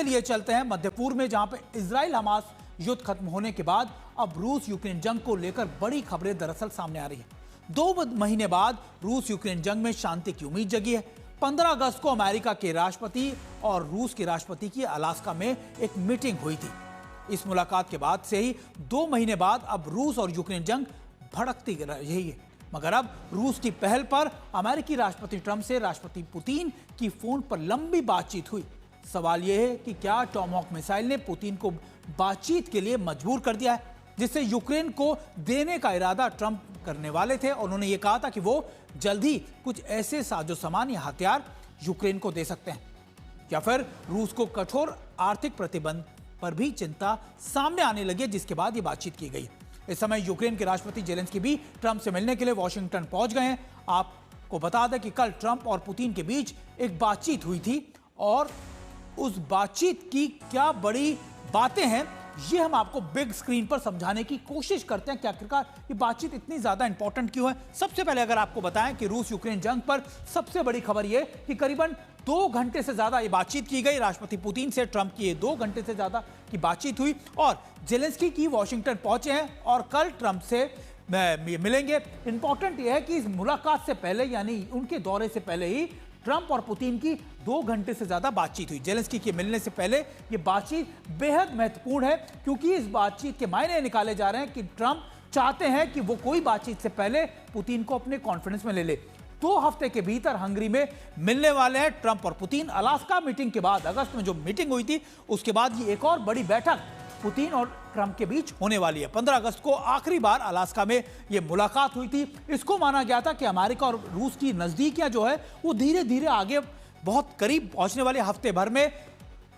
लिए चलते हैं मध्य पूर्व में, जहां पे इजराइल हमास युद्ध खत्म होने के बाद अब रूस यूक्रेन जंग को लेकर बड़ी खबरें दरअसल सामने आ रही है। 2 महीने बाद रूस यूक्रेन जंग में शांति की उम्मीद जगी है। 15 अगस्त को अमेरिका के राष्ट्रपति और रूस के राष्ट्रपति की अलास्का में एक मीटिंग हुई थी। इस मुलाकात के बाद से ही 2 महीने बाद अब रूस और यूक्रेन जंग भड़कती रही है। मगर अब रूस की पहल पर अमेरिकी राष्ट्रपति ट्रंप से राष्ट्रपति पुतिन की फोन पर लंबी बातचीत हुई। सवाल यह है कि क्या टॉमहॉक मिसाइल ने पुतिन को बातचीत के लिए मजबूर कर दिया है, जिससे यूक्रेन को देने का इरादा ट्रंप करने वाले थे। और उन्होंने ये कहा था कि वो जल्द ही कुछ ऐसे साजो सामान या हथियार यूक्रेन को दे सकते हैं, या फिर रूस को कठोर आर्थिक प्रतिबंध पर भी चिंता सामने आने लगी, जिसके बाद ये बातचीत की गई। इस समय यूक्रेन के राष्ट्रपति जेलेंस्की भी ट्रंप से मिलने के लिए वॉशिंगटन पहुंच गए हैं। आपको बता दें कि कल ट्रंप और पुतिन के बीच एक बातचीत हुई थी, और उस बातचीत की क्या बड़ी बातें हैं ये हम आपको बिग स्क्रीन पर समझाने की कोशिश करते हैं कि आखिरकार ये बातचीत इतनी ज्यादा इंपॉर्टेंट क्यों है। सबसे पहले अगर आपको बताएं कि रूस यूक्रेन जंग पर सबसे बड़ी खबर ये कि करीबन 2 घंटे से ज्यादा ये बातचीत की गई। राष्ट्रपति पुतिन से ट्रंप की ये 2 घंटे से ज्यादा की बातचीत हुई, और जेलेंस्की की वॉशिंगटन पहुंचे हैं और कल ट्रंप से मिलेंगे। इंपॉर्टेंट यह है कि इस मुलाकात से पहले, यानी उनके दौरे से पहले ही ट्रंप और पुतिन की 2 घंटे से ज्यादा बातचीत हुई। जेलेंस्की के मिलने से पहले यह बातचीत बेहद महत्वपूर्ण है, क्योंकि इस बातचीत के मायने निकाले जा रहे हैं कि ट्रंप चाहते हैं कि वो कोई बातचीत से पहले पुतिन को अपने कॉन्फिडेंस में ले ले। 2 हफ्ते के भीतर हंगरी में मिलने वाले हैं ट्रंप और पुतिन। अलास्का मीटिंग के बाद, अगस्त में जो मीटिंग हुई थी, उसके बाद ये एक और बड़ी बैठक पुतिन और ट्रंप के बीच होने वाली है। 15 अगस्त को आखिरी बार अलास्का में यह मुलाकात हुई थी। इसको माना गया था कि अमेरिका और रूस की नजदीकियां जो है वो धीरे धीरे आगे बहुत करीब पहुंचने वाले। हफ्ते भर में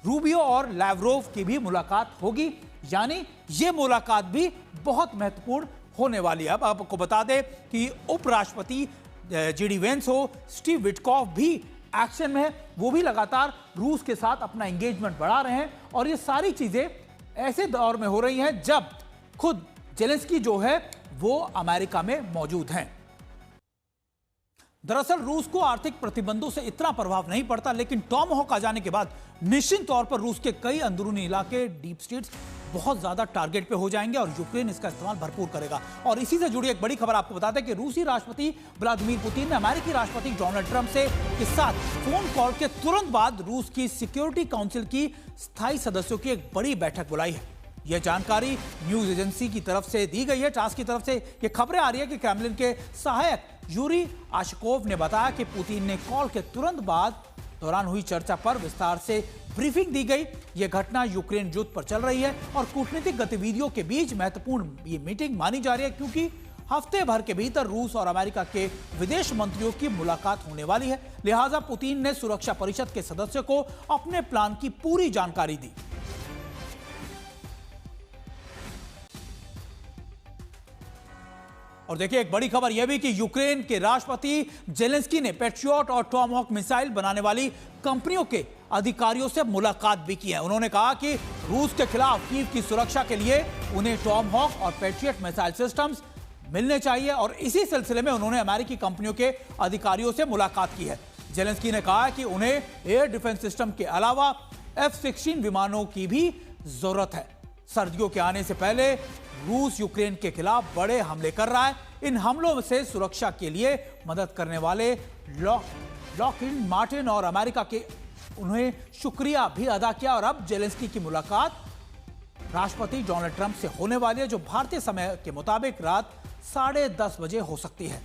रूबियो और लैवरोव की भी मुलाकात होगी, यानी यह मुलाकात भी बहुत महत्वपूर्ण होने वाली है। अब आपको बता दें कि उपराष्ट्रपति जेडी वेंस हो, स्टीव विटकॉफ भी एक्शन में है। वो भी लगातार रूस के साथ अपना एंगेजमेंट बढ़ा रहे हैं, और ये सारी चीजें ऐसे दौर में हो रही हैं जब खुद जेलेंस्की जो है वो अमेरिका में मौजूद हैं। दरअसल रूस को आर्थिक प्रतिबंधों से इतना प्रभाव नहीं पड़ता, लेकिन टॉमहॉक आ जाने के बाद निश्चित तौर पर रूस के कई अंदरूनी इलाके, डीप स्टेट्स बहुत ज्यादा टारगेट पे हो जाएंगे, और यूक्रेन इसका इस्तेमाल भरपूर करेगा। और इसी से जुड़ी एक बड़ी खबर आपको बताते हैं कि रूसी राष्ट्रपति व्लादिमीर पुतिन ने अमेरिकी राष्ट्रपति डोनाल्ड ट्रंप से के साथ फोन कॉल के तुरंत बाद रूस की सिक्योरिटी काउंसिल की स्थायी सदस्यों की एक बड़ी बैठक बुलाई है। यह जानकारी न्यूज एजेंसी की तरफ से दी गई है, टास की तरफ से यह खबरें आ रही है कि क्रेमलिन के सहायक यूरी आशकोव ने बताया कि पुतिन ने कॉल के तुरंत बाद दौरान हुई चर्चा पर विस्तार से ब्रीफिंग दी गई। यह घटना यूक्रेन युद्ध पर चल रही है और कूटनीतिक गतिविधियों के बीच महत्वपूर्ण ये मीटिंग मानी जा रही है, क्योंकि हफ्ते भर के भीतर रूस और अमेरिका के विदेश मंत्रियों की मुलाकात होने वाली है। लिहाजा पुतिन ने सुरक्षा परिषद के सदस्यों को अपने प्लान की पूरी जानकारी दी। और देखिए एक बड़ी खबर यह भी कि यूक्रेन के राष्ट्रपति जेलेंस्की ने पेट्रियट और टॉमहॉक मिसाइल बनाने वाली कंपनियों के अधिकारियों से मुलाकात भी की है। उन्होंने कहा कि रूस के खिलाफ कीव की सुरक्षा के लिए उन्हें टॉमहॉक और पेट्रियट मिसाइल सिस्टम्स मिलने चाहिए, और इसी सिलसिले में उन्होंने अमेरिकी कंपनियों के अधिकारियों से मुलाकात की है। जेलेंस्की ने कहा कि उन्हें एयर डिफेंस सिस्टम के अलावा F-16 विमानों की भी जरूरत है। सर्दियों के आने से पहले रूस यूक्रेन के खिलाफ बड़े हमले कर रहा है। इन हमलों से सुरक्षा के लिए मदद करने वाले लॉकहीड मार्टिन और अमेरिका के उन्हें शुक्रिया भी अदा किया। और अब जेलेंस्की की मुलाकात राष्ट्रपति डोनाल्ड ट्रंप से होने वाली है, जो भारतीय समय के मुताबिक रात 10:30 बजे हो सकती है।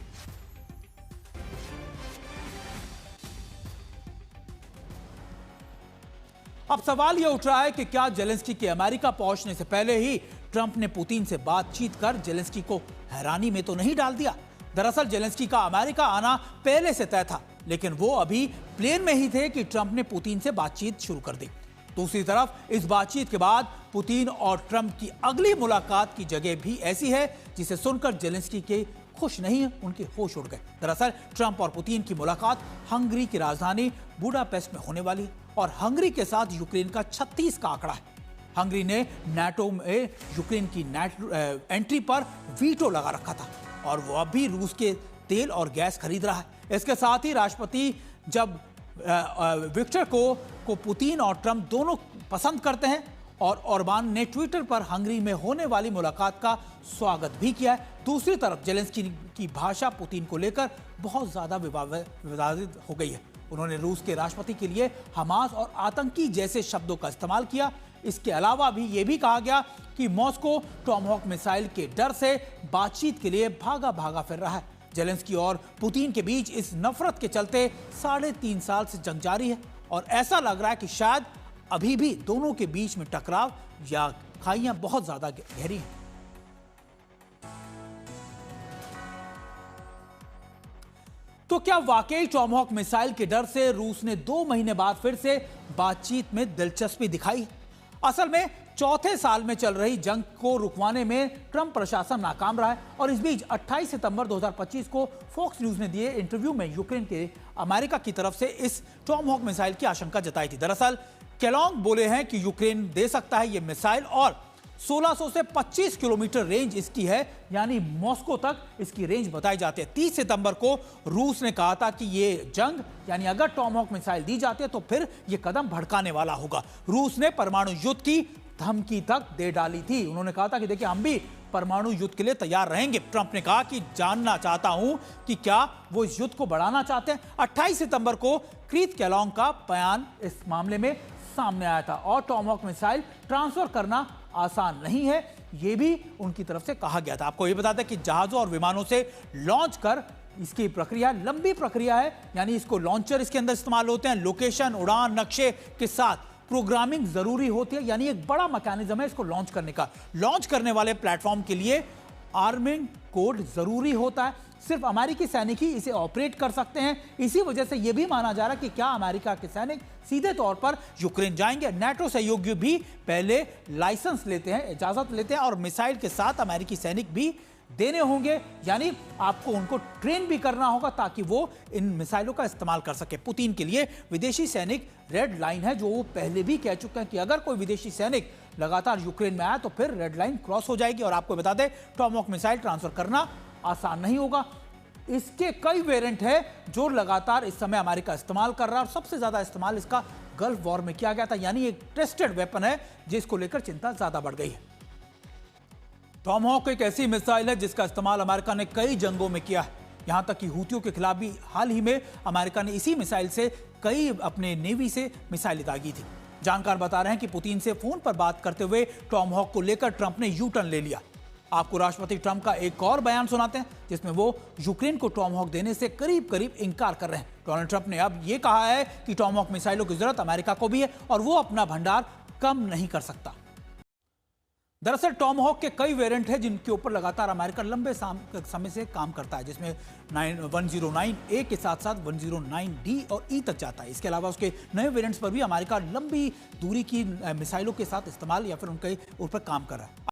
अब सवाल यह उठ रहा है कि क्या जेलेंस्की के अमेरिका पहुंचने से पहले ही ट्रंप ने पुतिन से बातचीत कर जेलेंस्की को हैरानी में तो नहीं डाल दिया। दरअसल जेलेंस्की का अमेरिका आना पहले से तय था, लेकिन वो अभी प्लेन में ही थे कि ट्रंप ने पुतिन से बातचीत शुरू कर दी। दूसरी तरफ इस बातचीत के बाद पुतिन और ट्रंप की अगली मुलाकात की जगह भी ऐसी है जिसे सुनकर जेलेंस्की के खुश नहीं है, उनके होश उड़ गए। दरअसल ट्रंप और पुतिन की मुलाकात हंगरी की राजधानी बुडापेस्ट में होने वाली है, और हंगरी के साथ यूक्रेन का 36 का आंकड़ा है। हंगरी ने नाटो में यूक्रेन की एंट्री पर वीटो लगा रखा था, और वो अभी रूस के तेल और गैस खरीद रहा है। इसके साथ ही राष्ट्रपति जब विक्टर को पुतिन और ट्रंप दोनों पसंद करते हैं और ओरबान ने ट्विटर पर हंगरी में होने वाली मुलाकात का स्वागत भी किया है। दूसरी तरफ जेलेंस्की की भाषा पुतिन को लेकर बहुत ज्यादा विवादित हो गई है। उन्होंने रूस के राष्ट्रपति के लिए हमास और आतंकी जैसे शब्दों का इस्तेमाल किया। इसके अलावा भी यह भी कहा गया कि मॉस्को टॉमहॉक मिसाइल के डर से बातचीत के लिए भागा भागा फिर रहा है। जेलेंस्की और पुतिन के बीच इस नफरत के चलते 3.5 साल से जंग जारी है और ऐसा लग रहा है कि शायद अभी भी दोनों के बीच में टकराव या खाइयां बहुत ज्यादा गहरी हैं। तो क्या वाकई टॉमहॉक मिसाइल के डर से रूस ने 2 महीने बाद फिर से बातचीत में दिलचस्पी दिखाई? असल में चौथे साल में चल रही जंग को रुकवाने में ट्रंप प्रशासन नाकाम रहा है और इस बीच 28 सितंबर 2025 को फॉक्स न्यूज ने दिए इंटरव्यू में यूक्रेन के अमेरिका की तरफ से इस टॉमहॉक मिसाइल की आशंका जताई थी। दरअसल केलोंग बोले हैं कि यूक्रेन दे सकता है यह मिसाइल और 1600 से 25 किलोमीटर रेंज इसकी है, यानी मॉस्को तक इसकी रेंज बताई जाती है। 30 सितंबर को रूस ने कहा था कि ये जंग यानी अगर टॉमहॉक मिसाइल दी जाती है तो फिर ये कदम भड़काने वाला होगा। रूस ने परमाणु युद्ध की धमकी तक दे डाली थी। उन्होंने कहा था कि देखिए हम भी परमाणु युद्ध के लिए तैयार रहेंगे। ट्रंप ने कहा कि जानना चाहता हूं कि क्या वो इस युद्ध को बढ़ाना चाहते हैं। 28 सितंबर को क्रीत केलोंग का बयान इस मामले में सामने आया था और टॉमहॉक मिसाइल ट्रांसफर करना आसान नहीं है, यह भी उनकी तरफ से कहा गया था। आपको यह बता दें कि जहाजों और विमानों से लॉन्च कर इसकी प्रक्रिया लंबी प्रक्रिया है, यानी इसको लॉन्चर इसके अंदर इस्तेमाल होते हैं, लोकेशन उड़ान नक्शे के साथ प्रोग्रामिंग जरूरी होती है, यानी एक बड़ा मैकेनिज्म है इसको लॉन्च करने का। लॉन्च करने वाले प्लेटफॉर्म के लिए आर्मिंग कोड जरूरी होता है। सिर्फ अमेरिकी सैनिक ही इसे ऑपरेट कर सकते हैं। इसी वजह से यह भी माना जा रहा है कि क्या अमेरिका के सैनिक सीधे तौर पर यूक्रेन जाएंगे। नाटो सहयोगी भी पहले लाइसेंस लेते हैं, इजाजत लेते हैं और मिसाइल के साथ अमेरिकी सैनिक भी देने होंगे, यानी आपको उनको ट्रेन भी करना होगा ताकि वो इन मिसाइलों का इस्तेमाल कर सके। पुतिन के लिए विदेशी सैनिक रेड लाइन है, जो वो पहले भी कह चुके हैं कि अगर कोई विदेशी सैनिक लगातार यूक्रेन में आया तो फिर रेड लाइन क्रॉस हो जाएगी। और आपको बता दें टॉमहॉक मिसाइल ट्रांसफर करना आसान नहीं होगा। इसके कई वेरिएंट है जो लगातार इस समय अमेरिका इस्तेमाल कर रहा है और सबसे ज्यादा इस्तेमाल इसका गल्फ वॉर में किया गया था, यानी एक टेस्टेड वेपन है जिसको लेकर चिंता ज्यादा बढ़ गई है। टॉमहॉक एक ऐसी मिसाइल है जिसका इस्तेमाल अमेरिका ने कई जंगों में किया है, यहां तक कि हूतियों के खिलाफ भी हाल ही में अमेरिका ने इसी मिसाइल से कई अपने नेवी से मिसाइलें दागी थी। जानकार बता रहे हैं कि पुतिन से फोन पर बात करते हुए टॉमहॉक को लेकर ट्रंप ने यू टर्न ले लिया। आपको राष्ट्रपति ट्रंप का एक और बयान सुनाते हैं जिसमें वो यूक्रेन को टॉमहॉक देने से करीब करीब इनकार कर रहे हैं। डोनाल्ड ट्रंप ने अब यह कहा है कि टॉमहॉक मिसाइलों की जरूरत अमेरिका को भी है और वो अपना भंडार कम नहीं कर सकता। दरअसल टॉमहॉक के कई वेरिएंट हैं जिनके ऊपर लगातार अमेरिका लंबे समय से काम करता है, जिसमें 109A के साथ साथ 109D और E तक जाता है। इसके अलावा उसके नए वेरिएंट्स पर भी अमेरिका लंबी दूरी की मिसाइलों के साथ इस्तेमाल या फिर उनके ऊपर काम कर रहा है।